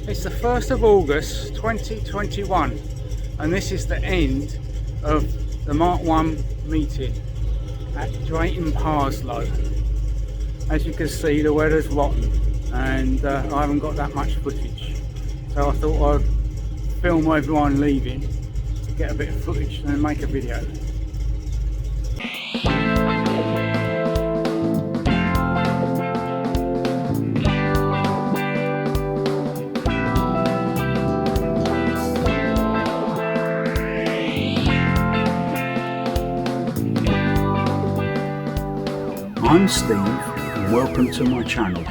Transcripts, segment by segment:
It's the 1st of August 2021 and this is the end of the Mark 1 meeting at Drayton Parslow. As you can see, the weather's rotten and I haven't got that much footage, so I thought I'd film everyone leaving to get a bit of footage and then make a video. I'm Steve and welcome to my channel.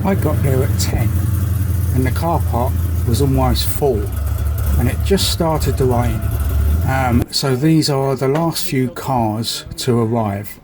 I got there at 10 and the car park was almost full and it just started to rain. So these are the last few cars to arrive.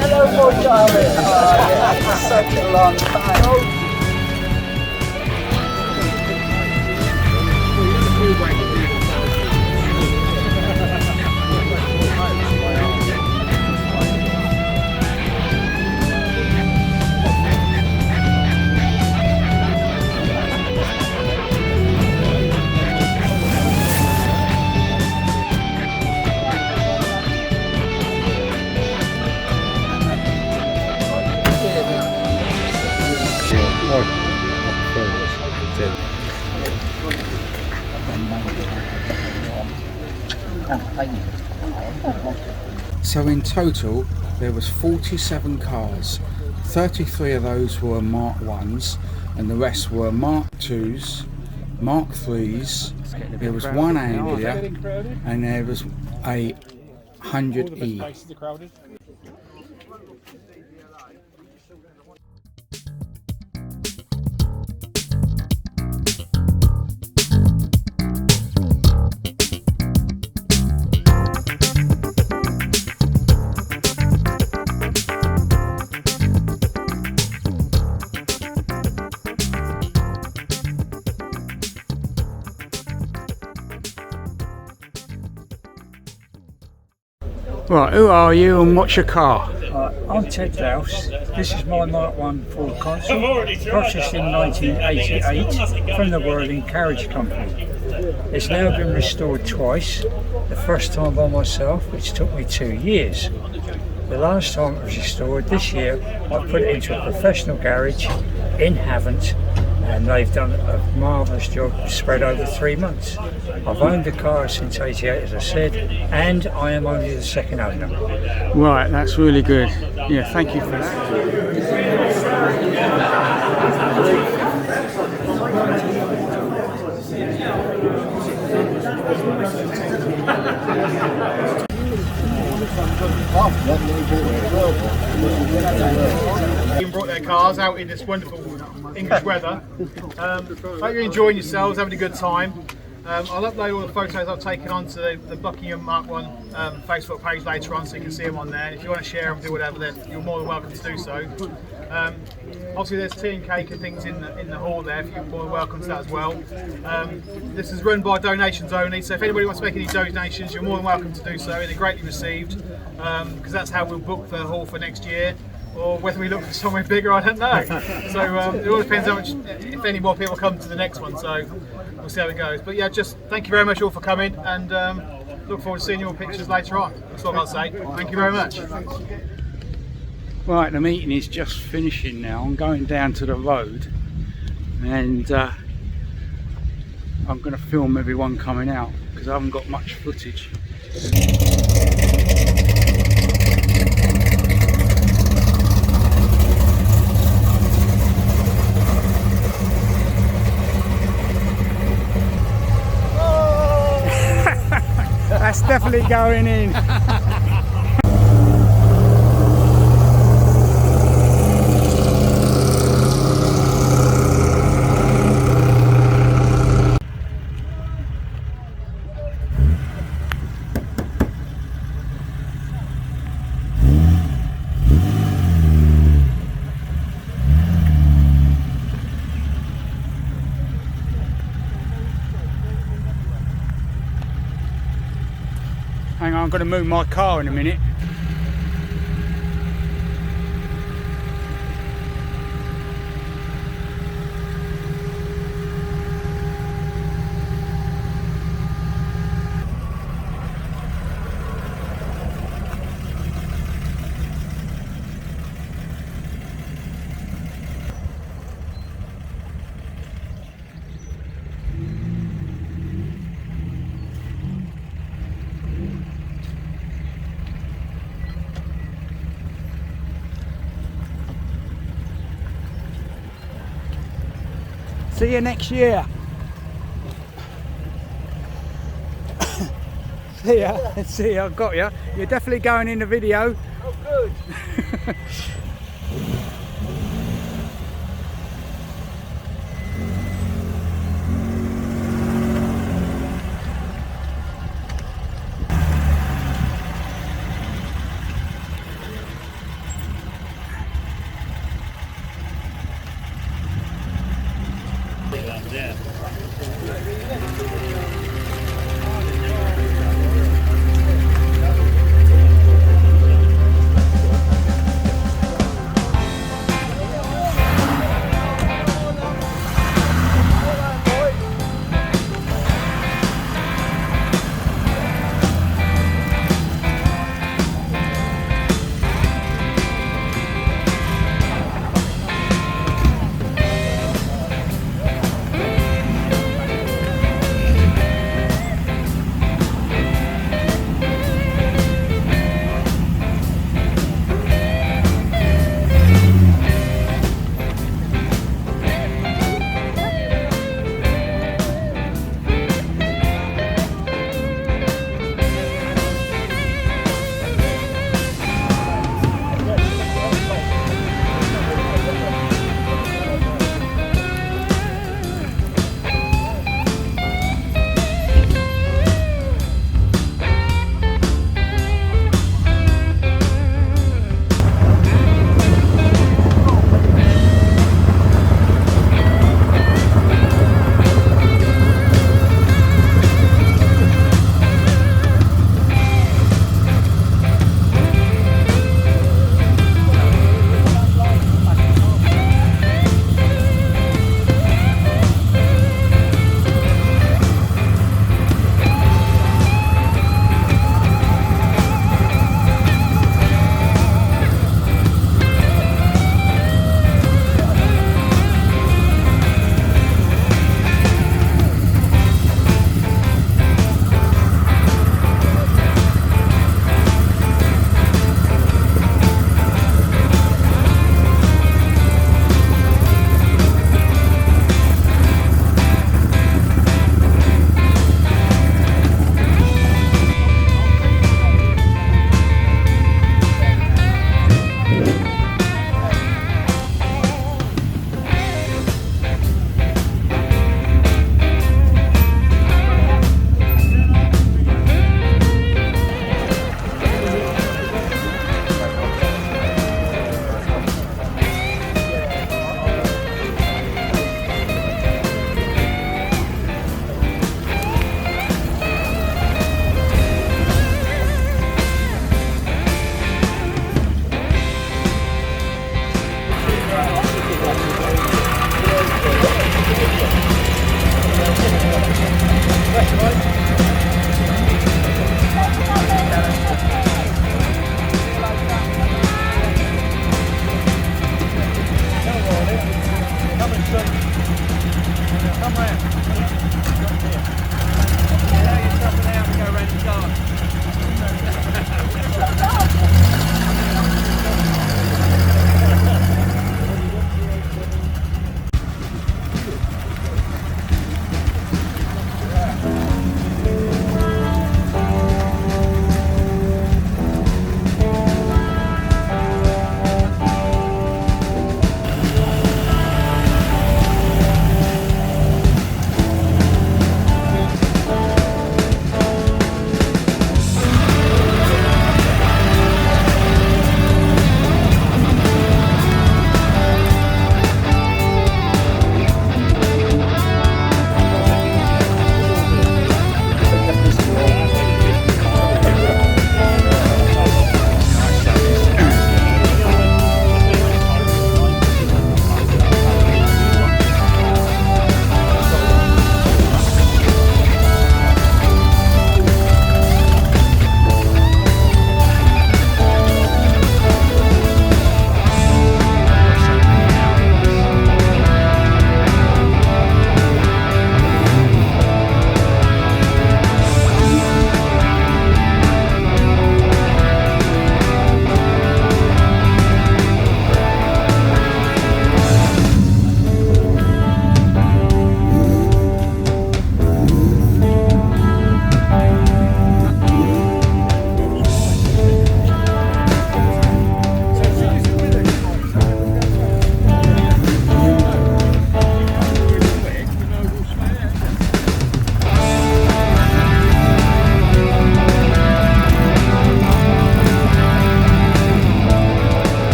Hello, boy, darling. Oh, such a long time. So in total there was 47 cars, 33 of those were Mark 1s and the rest were Mark 2s, Mark 3s, there was one Anglia and there was a 100E. Right, who are you and what's your car? I'm Ted Louse. This is my Mark 1 Ford Consul, purchased in 1988 from the Whirling Carriage Company. It's now been restored twice, the first time by myself, which took me 2 years. The last time it was restored this year, I put it into a professional garage in Havant, and they've done a marvellous job spread over 3 months. I've owned the car since '88, as I said, and I am only the second owner. Right, that's really good. Yeah, thank you for that. You brought their cars out in this wonderful English weather. Hope you're enjoying yourselves, having a good time. I'll upload all the photos I've taken onto the Buckingham Mark 1 Facebook page later on, so you can see them on there. And if you want to share them, do whatever, then you're more than welcome to do so. Obviously there's tea and cake and things in the hall there, if you're more than welcome to that as well. This is run by donations only, so if anybody wants to make any donations, you're more than welcome to do so. They're greatly received, because that's how we'll book the hall for next year. Or whether we look for somewhere bigger, I don't know. So it all depends how much, if any more people come to the next one. So we'll see how it goes. But yeah, just thank you very much all for coming, and look forward to seeing your pictures later on. That's all I'll say. Thank you very much. Right, the meeting is just finishing now. I'm going down to the road, and I'm going to film everyone coming out because I haven't got much footage. That's definitely going in. Hang on, I'm going to move my car in a minute. See you next year. See ya. See ya. I've got you. You're definitely going in the video. Oh, good.